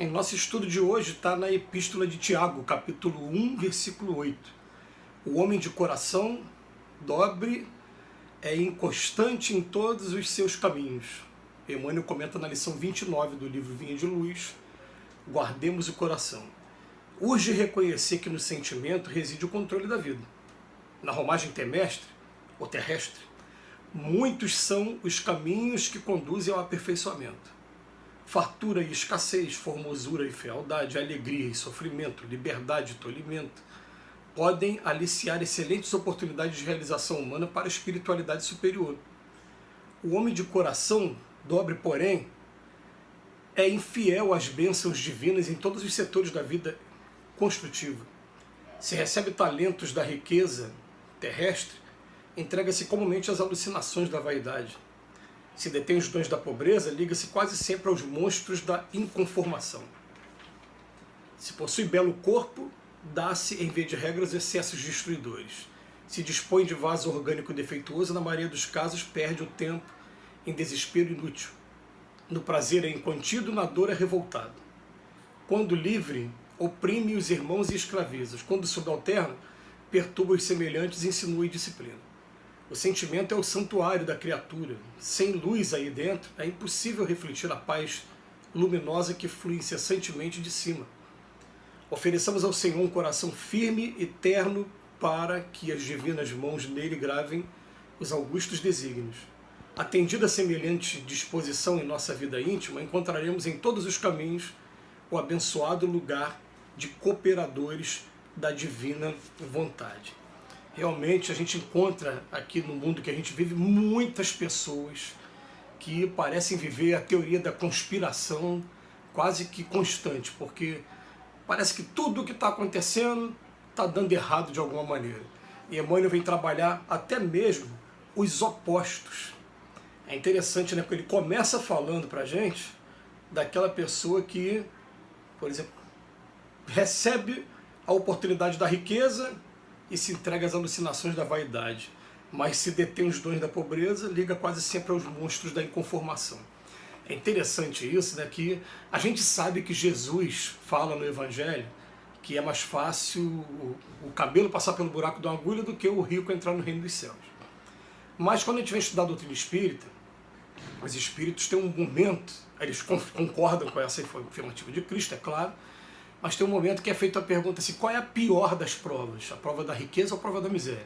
Em nosso estudo de hoje está na Epístola de Tiago, capítulo 1, versículo 8. O homem de coração dobre é inconstante em todos os seus caminhos. Emmanuel comenta na lição 29 do livro Vinha de Luz: guardemos o coração. Urge reconhecer que no sentimento reside o controle da vida. Na romagem terrestre, muitos são os caminhos que conduzem ao aperfeiçoamento. Fartura e escassez, formosura e fealdade, alegria e sofrimento, liberdade e tolimento podem aliciar excelentes oportunidades de realização humana para a espiritualidade superior. O homem de coração dobre, porém, é infiel às bênçãos divinas em todos os setores da vida construtiva. Se recebe talentos da riqueza terrestre, entrega-se comumente às alucinações da vaidade. Se detém os dons da pobreza, liga-se quase sempre aos monstros da inconformação. Se possui belo corpo, dá-se, em vez de regras, excessos destruidores. Se dispõe de vaso orgânico defeituoso, na maioria dos casos perde o tempo em desespero inútil. No prazer é incontido, na dor é revoltado. Quando livre, oprime os irmãos e escraviza. Quando subalterno, perturba os semelhantes e insinua disciplina. O sentimento é o santuário da criatura. Sem luz aí dentro, é impossível refletir a paz luminosa que flui incessantemente de cima. Ofereçamos ao Senhor um coração firme e terno para que as divinas mãos nele gravem os augustos desígnios. Atendida a semelhante disposição em nossa vida íntima, encontraremos em todos os caminhos o abençoado lugar de cooperadores da divina vontade. Realmente a gente encontra aqui no mundo que a gente vive muitas pessoas que parecem viver a teoria da conspiração quase que constante, porque parece que tudo o que está acontecendo está dando errado de alguma maneira. E Emmanuel vem trabalhar até mesmo os opostos. É interessante, né? Porque ele começa falando para a gente daquela pessoa que, por exemplo, recebe a oportunidade da riqueza e se entrega às alucinações da vaidade, mas se detém os dons da pobreza, liga quase sempre aos monstros da inconformação. É interessante isso, né, que a gente sabe que Jesus fala no Evangelho que é mais fácil o cabelo passar pelo buraco de uma agulha do que o rico entrar no reino dos céus. Mas quando a gente vem estudar a doutrina espírita, os espíritos têm um momento, eles concordam com essa afirmativa de Cristo, é claro, mas tem um momento que é feita a pergunta assim: qual é a pior das provas? A prova da riqueza ou a prova da miséria?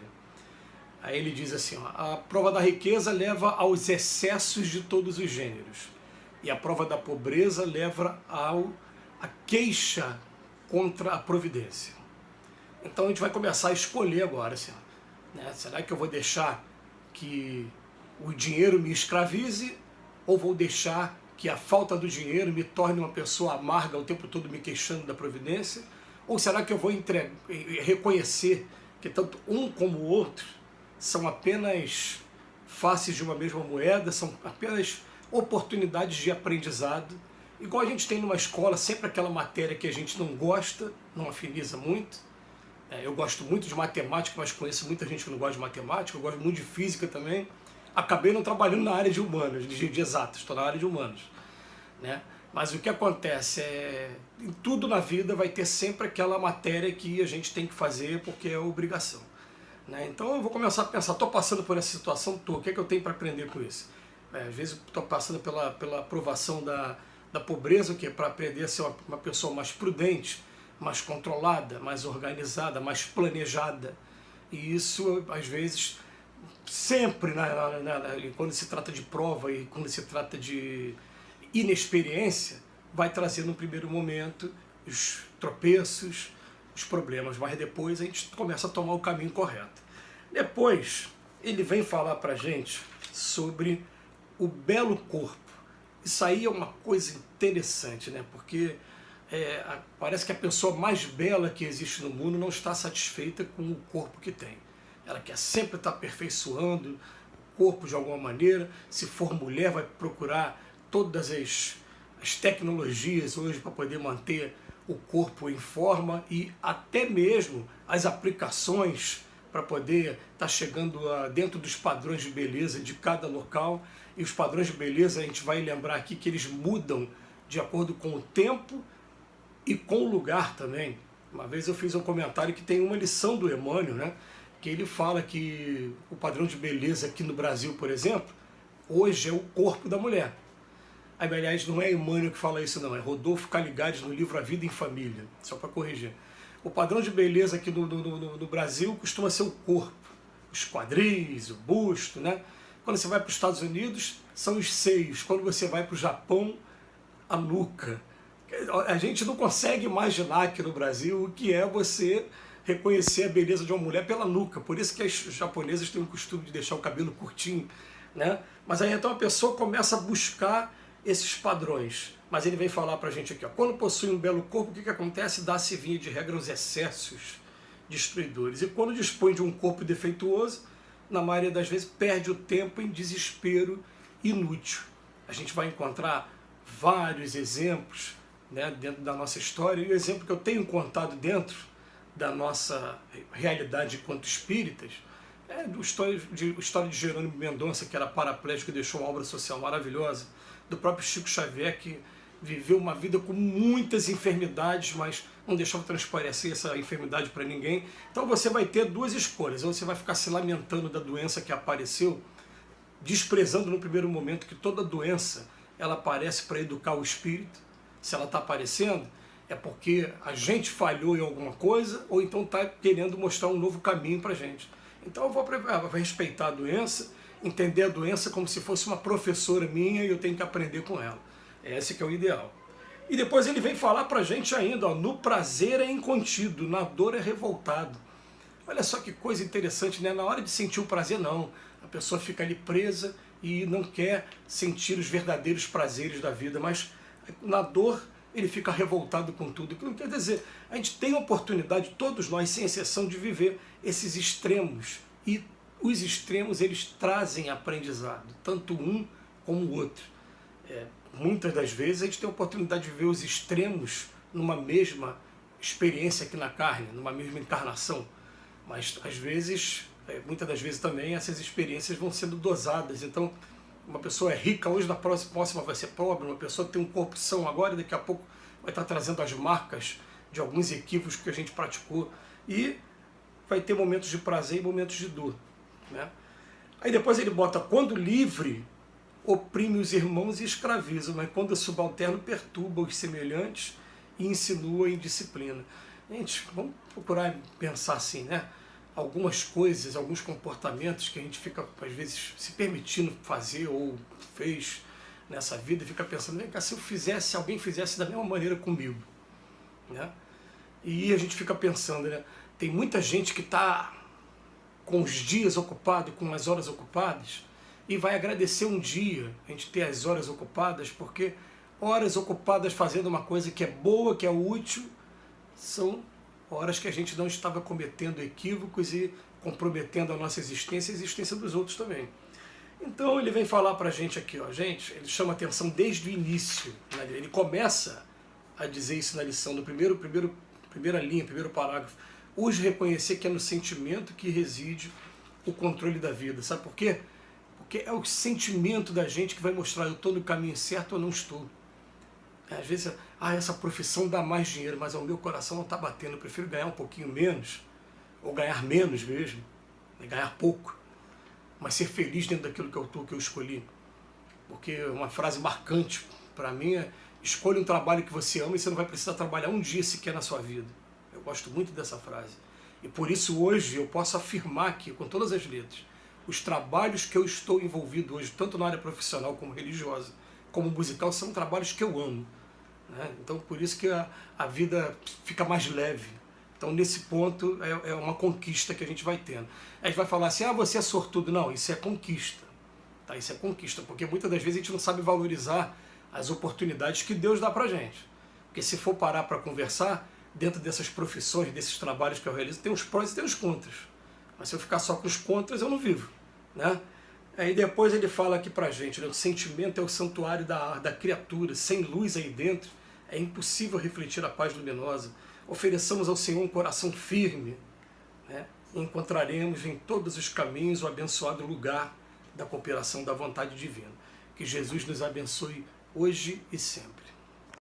Aí ele diz assim, ó, a prova da riqueza leva aos excessos de todos os gêneros, e a prova da pobreza leva à queixa contra a providência. Então a gente vai começar a escolher agora, assim, né? Será que eu vou deixar que o dinheiro me escravize, ou vou deixar que a falta do dinheiro me torne uma pessoa amarga o tempo todo me queixando da providência? Ou será que eu vou reconhecer que tanto um como o outro são apenas faces de uma mesma moeda, são apenas oportunidades de aprendizado? Igual a gente tem numa escola sempre aquela matéria que a gente não gosta, não afiniza muito. Eu gosto muito de matemática, mas conheço muita gente que não gosta de matemática, eu gosto muito de física também. Acabei não trabalhando na área de humanas, de exatas, estou na área de humanos, né? Mas o que acontece é, em tudo na vida vai ter sempre aquela matéria que a gente tem que fazer porque é obrigação, né? Então eu vou começar a pensar, estou passando por essa situação, o que é que eu tenho para aprender com isso? Às vezes estou passando pela aprovação da pobreza, o que é para aprender a ser uma pessoa mais prudente, mais controlada, mais organizada, mais planejada. E isso, às vezes, sempre, quando se trata de prova e quando se trata de inexperiência, vai trazer no primeiro momento os tropeços, os problemas, mas depois a gente começa a tomar o caminho correto. Depois, ele vem falar para a gente sobre o belo corpo. Isso aí é uma coisa interessante, né? Porque parece que a pessoa mais bela que existe no mundo não está satisfeita com o corpo que tem. Ela quer sempre estar aperfeiçoando o corpo de alguma maneira. Se for mulher, vai procurar todas as tecnologias hoje para poder manter o corpo em forma, e até mesmo as aplicações para poder estar chegando dentro dos padrões de beleza de cada local. E os padrões de beleza, a gente vai lembrar aqui que eles mudam de acordo com o tempo e com o lugar também. Uma vez eu fiz um comentário que tem uma lição do Emmanuel, né, que ele fala que o padrão de beleza aqui no Brasil, por exemplo, hoje é o corpo da mulher. Aí, aliás, não é Emmanuel que fala isso não, é Rodolfo Caligares no livro A Vida em Família, só para corrigir. O padrão de beleza aqui no Brasil costuma ser o corpo, os quadris, o busto, né? Quando você vai para os Estados Unidos, são os seios. Quando você vai para o Japão, a nuca. A gente não consegue imaginar aqui no Brasil o que é você reconhecer a beleza de uma mulher pela nuca. Por isso que as japonesas têm o costume de deixar o cabelo curtinho, né? Mas aí então a pessoa começa a buscar esses padrões. Mas ele vem falar pra gente aqui, ó, quando possui um belo corpo, o que acontece? Dá-se via de regra aos excessos destruidores. E quando dispõe de um corpo defeituoso, na maioria das vezes perde o tempo em desespero inútil. A gente vai encontrar vários exemplos, né, dentro da nossa história, e o exemplo que eu tenho contado dentro da nossa realidade enquanto espíritas é a história de Jerônimo Mendonça, que era paraplégico e deixou uma obra social maravilhosa, do próprio Chico Xavier, que viveu uma vida com muitas enfermidades, mas não deixou transparecer essa enfermidade para ninguém. Então você vai ter duas escolhas: ou você vai ficar se lamentando da doença que apareceu, desprezando no primeiro momento que toda doença ela aparece para educar o espírito. Se ela está aparecendo, é porque a gente falhou em alguma coisa, ou então está querendo mostrar um novo caminho para a gente. Então eu vou respeitar a doença, entender a doença como se fosse uma professora minha e eu tenho que aprender com ela. Esse que é o ideal. E depois ele vem falar para a gente ainda, ó, no prazer é incontido, na dor é revoltado. Olha só que coisa interessante, né? Na hora de sentir o prazer, não. A pessoa fica ali presa e não quer sentir os verdadeiros prazeres da vida, mas na dor ele fica revoltado com tudo. Quer dizer, a gente tem a oportunidade, todos nós, sem exceção, de viver esses extremos. E os extremos, eles trazem aprendizado, tanto um como o outro. Muitas das vezes a gente tem a oportunidade de ver os extremos numa mesma experiência aqui na carne, numa mesma encarnação. Mas às vezes, muitas das vezes também, essas experiências vão sendo dosadas. Então, uma pessoa é rica hoje, na próxima vai ser pobre. Uma pessoa tem um corpo são agora e daqui a pouco vai estar trazendo as marcas de alguns equívocos que a gente praticou. E vai ter momentos de prazer e momentos de dor, né? Aí depois ele bota, quando livre, oprime os irmãos e escraviza, mas quando subalterno, perturba os semelhantes e insinua indisciplina. Gente, vamos procurar pensar assim, né? Algumas coisas, alguns comportamentos que a gente fica, às vezes, se permitindo fazer ou fez nessa vida e fica pensando, vem cá, se alguém fizesse da mesma maneira comigo, né? E a gente fica pensando, né? Tem muita gente que está com os dias ocupados, com as horas ocupadas, e vai agradecer um dia a gente ter as horas ocupadas, porque horas ocupadas fazendo uma coisa que é boa, que é útil, são horas que a gente não estava cometendo equívocos e comprometendo a nossa existência e a existência dos outros também. Então ele vem falar para a gente aqui, ó, gente, ele chama atenção desde o início, né? Ele começa a dizer isso na lição, no primeira linha, primeiro parágrafo. Hoje reconhecer que é no sentimento que reside o controle da vida. Sabe por quê? Porque é o sentimento da gente que vai mostrar eu estou no caminho certo ou não estou. Às vezes, essa profissão dá mais dinheiro, mas o meu coração não está batendo. Eu prefiro ganhar um pouquinho menos, ou ganhar menos mesmo, né? Ganhar pouco, mas ser feliz dentro daquilo que eu escolhi. Porque uma frase marcante para mim é: escolha um trabalho que você ama e você não vai precisar trabalhar um dia sequer na sua vida. Eu gosto muito dessa frase. E por isso hoje eu posso afirmar aqui, com todas as letras, os trabalhos que eu estou envolvido hoje, tanto na área profissional como religiosa, como musical, são trabalhos que eu amo, né? Então por isso que a vida fica mais leve. Então nesse ponto é uma conquista que a gente vai tendo. A gente vai falar assim, você é sortudo. Não, isso é conquista. Tá? Isso é conquista, porque muitas das vezes a gente não sabe valorizar as oportunidades que Deus dá pra gente. Porque se for parar para conversar, dentro dessas profissões, desses trabalhos que eu realizo, tem os prós e tem os contras. Mas se eu ficar só com os contras, eu não vivo, né? Aí depois ele fala aqui pra gente, né? O sentimento é o santuário da criatura. Sem luz aí dentro, é impossível refletir a paz luminosa. Ofereçamos ao Senhor um coração firme, né? E encontraremos em todos os caminhos o abençoado lugar da cooperação da vontade divina. Que Jesus nos abençoe hoje e sempre.